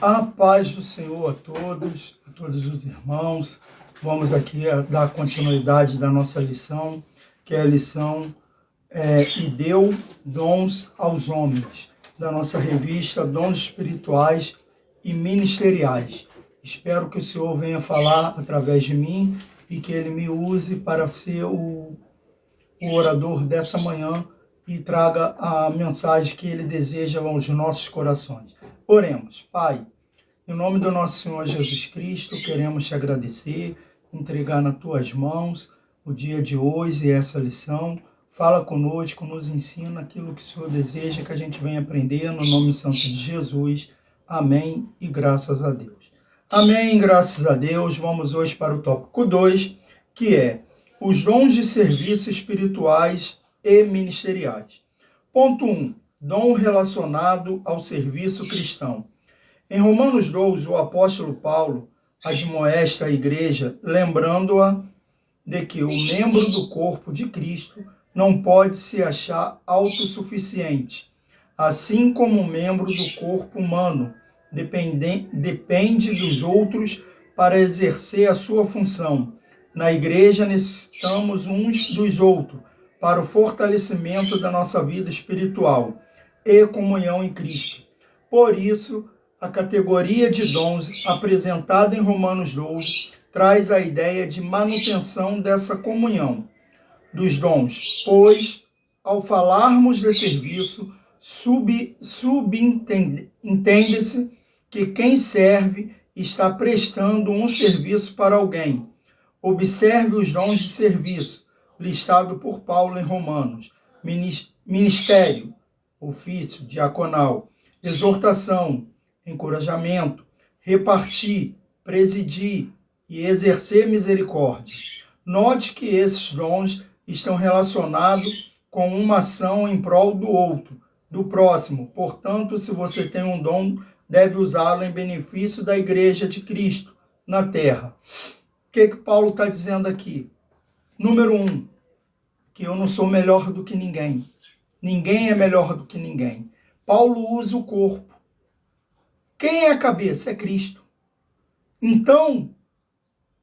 A paz do Senhor a todos os irmãos. Vamos aqui dar continuidade da nossa lição, que é a lição E deu dons aos homens, da nossa revista Dons Espirituais e Ministeriais. Espero que o Senhor venha falar através de mim e que Ele me use para ser o orador dessa manhã e traga a mensagem que Ele deseja aos nossos corações. Oremos. Pai, em nome do nosso Senhor Jesus Cristo, queremos te agradecer, entregar nas tuas mãos o dia de hoje e essa lição. Fala conosco, nos ensina aquilo que o Senhor deseja que a gente venha aprender no nome santo de Jesus. Amém e graças a Deus. Amém, graças a Deus. Vamos hoje para o tópico 2, que é os dons de serviço espirituais e ministeriais. Ponto 1. Dom relacionado ao serviço cristão. Em Romanos 12, o apóstolo Paulo admoesta a igreja, lembrando-a de que o membro do corpo de Cristo não pode se achar autossuficiente, assim como o membro do corpo humano depende dos outros para exercer a sua função. Na igreja necessitamos uns dos outros para o fortalecimento da nossa vida espiritual e comunhão em Cristo. Por isso, a categoria de dons apresentada em Romanos 12 traz a ideia de manutenção dessa comunhão dos dons, pois, ao falarmos de serviço, subentende-se que quem serve está prestando um serviço para alguém. Observe os dons de serviço, listado por Paulo em Romanos: ministério, ofício, diaconal, exortação, encorajamento, repartir, presidir e exercer misericórdia. Note que esses dons estão relacionados com uma ação em prol do outro, do próximo. Portanto, se você tem um dom, deve usá-lo em benefício da igreja de Cristo na terra. O que Paulo está dizendo aqui? Número 1, que eu não sou melhor do que ninguém. Ninguém é melhor do que ninguém. Paulo usa o corpo. Quem é a cabeça? É Cristo. Então,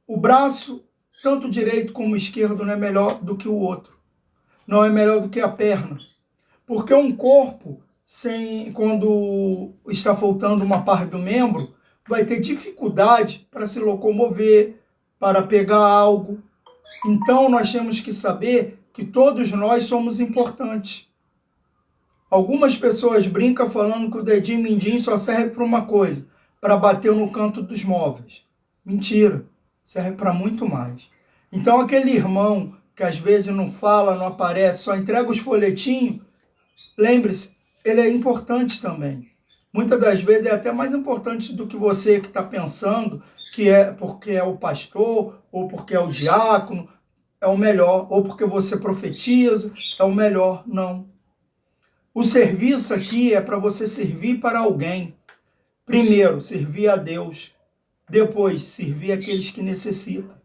o braço, tanto direito como esquerdo, não é melhor do que o outro. Não é melhor do que a perna. Porque um corpo, quando está faltando uma parte do membro, vai ter dificuldade para se locomover, para pegar algo. Então, nós temos que saber que todos nós somos importantes. Algumas pessoas brincam falando que o dedinho mindinho só serve para uma coisa, para bater no canto dos móveis. Mentira, serve para muito mais. Então aquele irmão que às vezes não fala, não aparece, só entrega os folhetinhos, lembre-se, ele é importante também. Muitas das vezes é até mais importante do que você que está pensando, que é porque é o pastor, ou porque é o diácono, é o melhor, ou porque você profetiza, é o melhor. Não. O serviço aqui é para você servir para alguém. Primeiro, servir a Deus. Depois, servir aqueles que necessitam.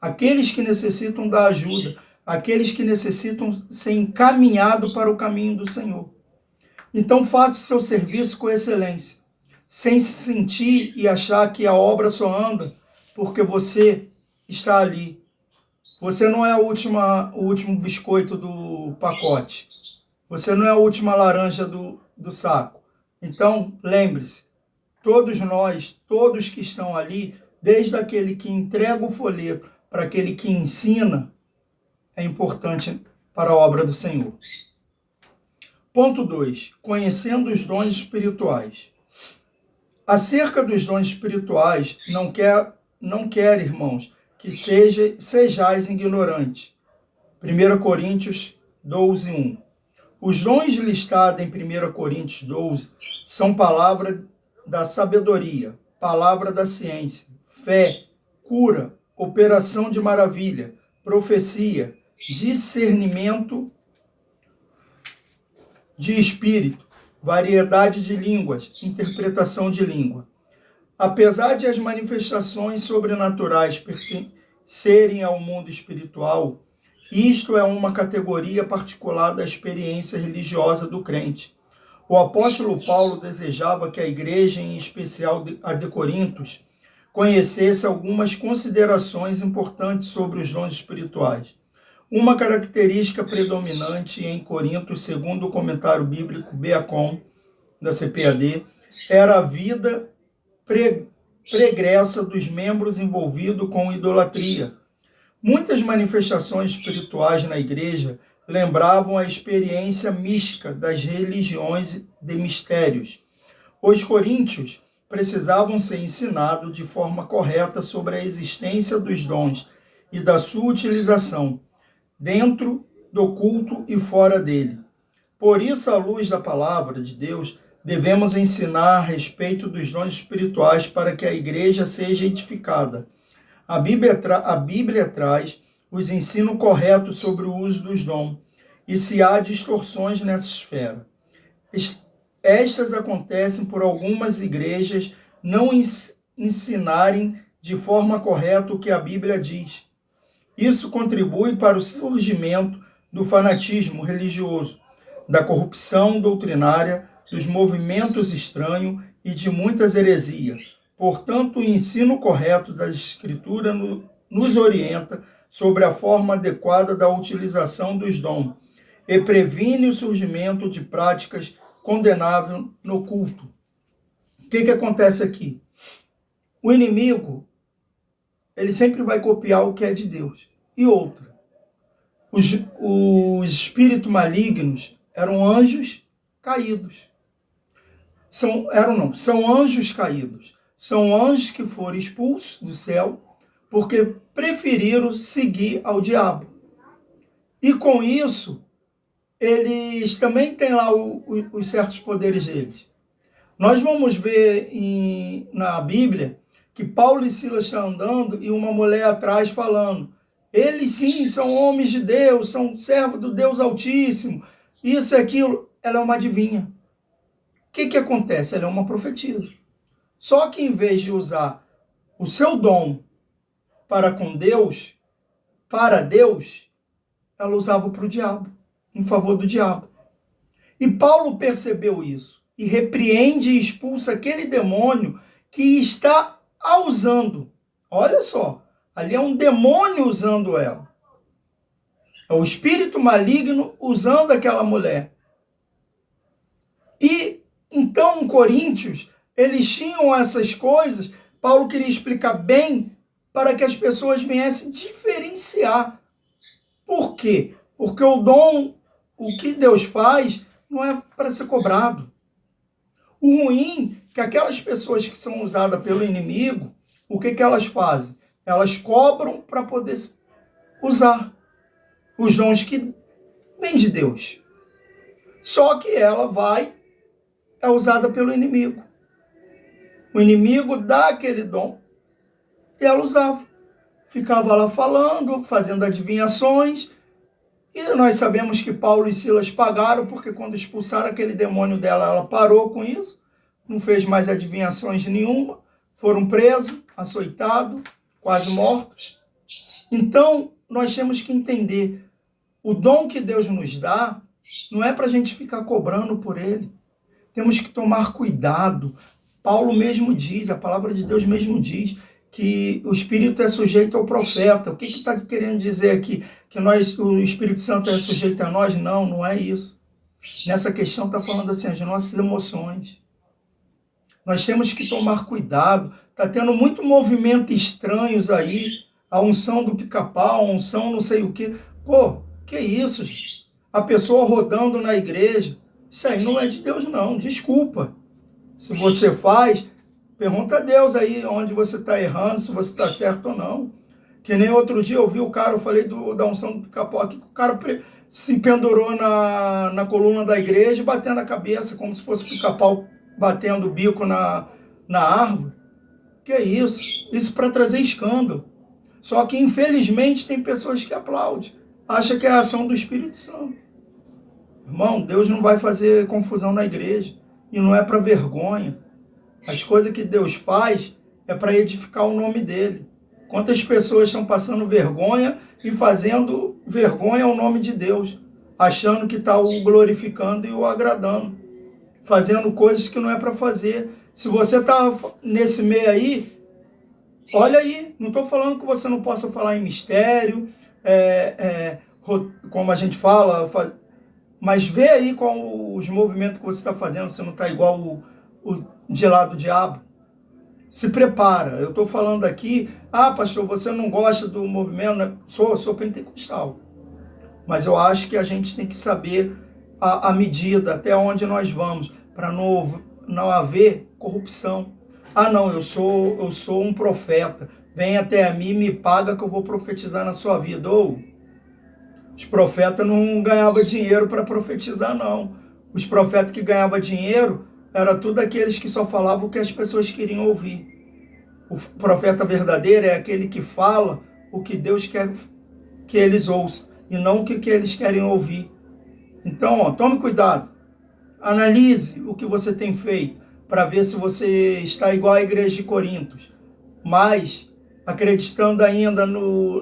Aqueles que necessitam da ajuda. Aqueles que necessitam ser encaminhados para o caminho do Senhor. Então, faça o seu serviço com excelência. Sem se sentir e achar que a obra só anda porque você está ali. Você não é o último biscoito do pacote. Você não é a última laranja do saco. Então, lembre-se, todos nós, todos que estão ali, desde aquele que entrega o folheto para aquele que ensina, é importante para a obra do Senhor. Ponto 2. Conhecendo os dons espirituais. Acerca dos dons espirituais, não quer, irmãos, que sejais ignorantes. 1 Coríntios 12, 1. Os dons listados em 1 Coríntios 12 são palavra da sabedoria, palavra da ciência, fé, cura, operação de maravilha, profecia, discernimento de espírito, variedade de línguas, interpretação de língua. Apesar de as manifestações sobrenaturais pertencerem ao mundo espiritual, isto é uma categoria particular da experiência religiosa do crente. O apóstolo Paulo desejava que a igreja, em especial a de Corintos, conhecesse algumas considerações importantes sobre os dons espirituais. Uma característica predominante em Corinto, segundo o comentário bíblico Beacon, da CPAD, era a vida pregressa dos membros envolvidos com idolatria. Muitas manifestações espirituais na igreja lembravam a experiência mística das religiões de mistérios. Os coríntios precisavam ser ensinados de forma correta sobre a existência dos dons e da sua utilização, dentro do culto e fora dele. Por isso, à luz da palavra de Deus, devemos ensinar a respeito dos dons espirituais para que a igreja seja edificada. A Bíblia traz os ensinos corretos sobre o uso dos dons e se há distorções nessa esfera. Estas acontecem por algumas igrejas não ensinarem de forma correta o que a Bíblia diz. Isso contribui para o surgimento do fanatismo religioso, da corrupção doutrinária, dos movimentos estranhos e de muitas heresias. Portanto, o ensino correto das Escrituras nos orienta sobre a forma adequada da utilização dos dons e previne o surgimento de práticas condenáveis no culto. O que acontece aqui? O inimigo, ele sempre vai copiar o que é de Deus. E outra, os espíritos malignos eram anjos caídos. São anjos caídos. São anjos que foram expulsos do céu porque preferiram seguir ao diabo. E com isso, eles também têm lá os certos poderes deles. Nós vamos ver na Bíblia que Paulo e Silas estão andando e uma mulher atrás falando: eles sim são homens de Deus, são servos do Deus Altíssimo, isso e aquilo. Ela é uma adivinha. O que acontece? Ela é uma profetisa. Só que em vez de usar o seu dom para Deus, ela usava para o diabo, em favor do diabo. E Paulo percebeu isso e repreende e expulsa aquele demônio que está a usando. Olha só, ali é um demônio usando ela. É o espírito maligno usando aquela mulher. E então, Coríntios, eles tinham essas coisas. Paulo queria explicar bem para que as pessoas viessem diferenciar. Por quê? Porque o dom, o que Deus faz, não é para ser cobrado. O ruim é que aquelas pessoas que são usadas pelo inimigo, o que elas fazem? Elas cobram para poder usar os dons que vêm de Deus. Só que ela é usada pelo inimigo. O inimigo dá aquele dom e ela usava. Ficava lá falando, fazendo adivinhações. E nós sabemos que Paulo e Silas pagaram, porque quando expulsaram aquele demônio dela, ela parou com isso, não fez mais adivinhações nenhuma, foram presos, açoitados, quase mortos. Então, nós temos que entender, o dom que Deus nos dá, não é para a gente ficar cobrando por ele. Temos que tomar cuidado. Paulo mesmo diz, a palavra de Deus mesmo diz, que o Espírito é sujeito ao profeta. O que está querendo dizer aqui? Que o Espírito Santo é sujeito a nós? Não, não é isso. Nessa questão está falando assim, as nossas emoções. Nós temos que tomar cuidado. Está tendo muito movimento estranhos aí. A unção do pica-pau, a unção não sei o quê. Pô, que isso? A pessoa rodando na igreja. Isso aí não é de Deus, não. Desculpa. Se você faz, pergunta a Deus aí onde você está errando, se você está certo ou não. Que nem outro dia eu vi o cara, eu falei da unção do pica-pau aqui, que o cara se pendurou na coluna da igreja, batendo a cabeça, como se fosse o pica-pau batendo o bico na árvore. Que é isso? Isso para trazer escândalo. Só que, infelizmente, tem pessoas que aplaudem. Acham que é a ação do Espírito Santo. Irmão, Deus não vai fazer confusão na igreja. E não é para vergonha. As coisas que Deus faz é para edificar o nome dele. Quantas pessoas estão passando vergonha e fazendo vergonha ao nome de Deus, achando que está o glorificando e o agradando. fazendo coisas que não é para fazer. Se você está nesse meio aí, olha aí, não estou falando que você não possa falar em mistério, como a gente fala, mas vê aí qual os movimentos que você está fazendo, você não está igual o de lá do diabo. Se prepara. Eu estou falando aqui, pastor, você não gosta do movimento, né? Sou pentecostal. Mas eu acho que a gente tem que saber a medida, até onde nós vamos, para não haver corrupção. Não, eu sou um profeta. Vem até a mim, me paga que eu vou profetizar na sua vida. Os profetas não ganhavam dinheiro para profetizar, não. Os profetas que ganhavam dinheiro eram tudo aqueles que só falavam o que as pessoas queriam ouvir. O profeta verdadeiro é aquele que fala o que Deus quer que eles ouçam, e não o que eles querem ouvir. Então, tome cuidado. Analise o que você tem feito, para ver se você está igual à igreja de Corinto, mas acreditando ainda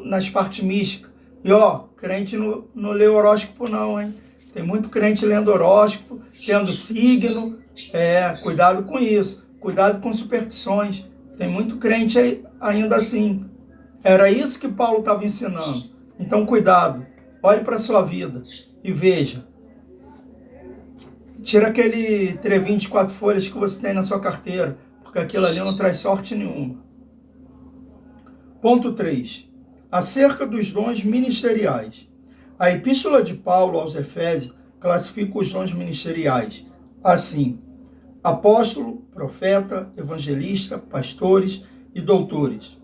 nas partes místicas. E crente não lê horóscopo não, hein? Tem muito crente lendo horóscopo, tendo signo. Cuidado com isso. Cuidado com superstições. Tem muito crente ainda assim. Era isso que Paulo estava ensinando. Então, cuidado. Olhe para a sua vida e veja. Tira aquele trevinho de 4 folhas que você tem na sua carteira, porque aquilo ali não traz sorte nenhuma. Ponto 3. Acerca dos dons ministeriais. A epístola de Paulo aos Efésios classifica os dons ministeriais assim: apóstolo, profeta, evangelista, pastores e doutores.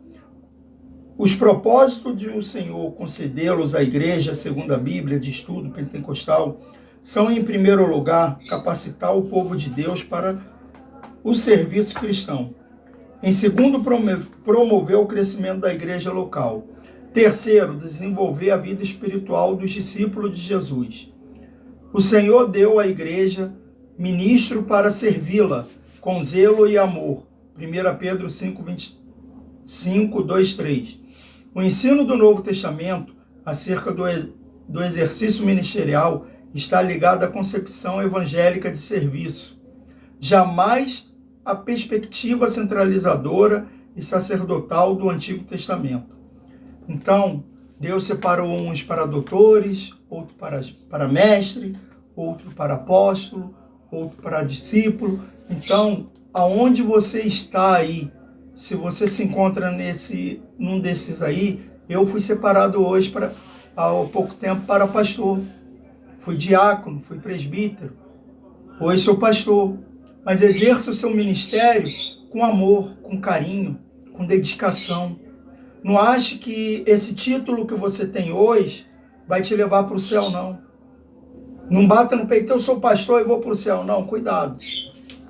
Os propósitos de o Senhor concedê-los à igreja, segundo a Bíblia de estudo pentecostal, são, em primeiro lugar, capacitar o povo de Deus para o serviço cristão. Em segundo, promover o crescimento da igreja local. Terceiro, desenvolver a vida espiritual dos discípulos de Jesus. O Senhor deu à igreja ministro para servi-la com zelo e amor. 1 Pedro 5, 2, 3. O ensino do Novo Testamento acerca do exercício ministerial está ligado à concepção evangélica de serviço. Jamais a perspectiva centralizadora e sacerdotal do Antigo Testamento. Então, Deus separou uns para doutores, outro para mestre, outro para apóstolo, outro para discípulo. Então, aonde você está aí, se você se encontra num desses aí, eu fui separado hoje, há pouco tempo, para pastor. Fui diácono, fui presbítero. Hoje sou pastor. Mas exerça o seu ministério com amor, com carinho, com dedicação. Não ache que esse título que você tem hoje vai te levar para o céu, não. Não bata no peito, eu sou pastor e vou para o céu. Não, cuidado.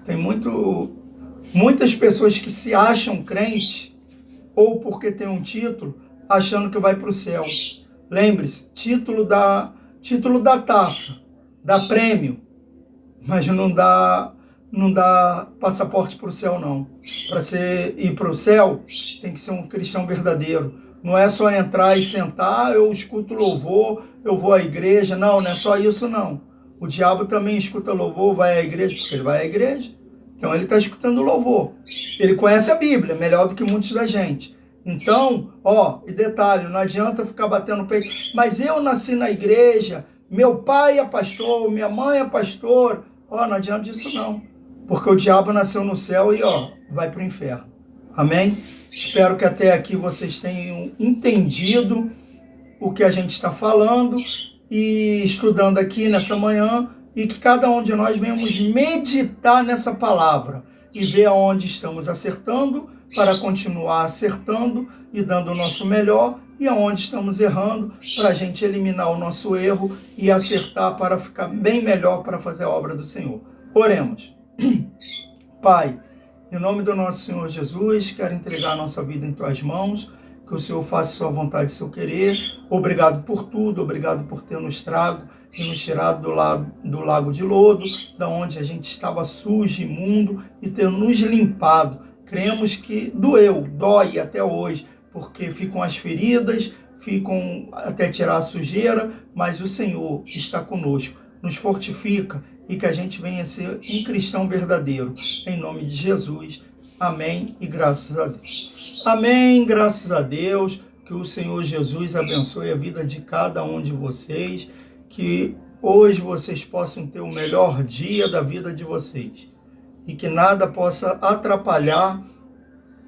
Tem muitas pessoas que se acham crente, ou porque tem um título, achando que vai para o céu. Lembre-se, título da taça, dá prêmio, mas não dá passaporte para o céu, não. Para você ir para o céu, tem que ser um cristão verdadeiro. Não é só entrar e sentar, eu escuto louvor, eu vou à igreja. Não é só isso, não. O diabo também escuta louvor, vai à igreja, porque ele vai à igreja. Então ele está escutando louvor. Ele conhece a Bíblia, melhor do que muitos da gente. Então, e detalhe, não adianta ficar batendo no peito. Mas eu nasci na igreja, meu pai é pastor, minha mãe é pastor. Não adianta disso não. Porque o diabo nasceu no céu e vai para o inferno. Amém? Espero que até aqui vocês tenham entendido o que a gente está falando e estudando aqui nessa manhã, e que cada um de nós venhamos meditar nessa palavra e ver aonde estamos acertando para continuar acertando e dando o nosso melhor, e aonde estamos errando para a gente eliminar o nosso erro e acertar para ficar bem melhor para fazer a obra do Senhor. Oremos. Pai, em nome do nosso Senhor Jesus, quero entregar a nossa vida em Tuas mãos, que o Senhor faça Sua vontade e seu querer. Obrigado por tudo, obrigado por ter nos trago e nos tirado do lago de lodo, da onde a gente estava sujo, imundo, e ter nos limpado. Cremos que dói até hoje, porque ficam as feridas, ficam até tirar a sujeira, mas o Senhor está conosco, nos fortifica e que a gente venha ser um cristão verdadeiro. Em nome de Jesus. Amém e graças a Deus. Amém, graças a Deus. Que o Senhor Jesus abençoe a vida de cada um de vocês. Que hoje vocês possam ter o melhor dia da vida de vocês. E que nada possa atrapalhar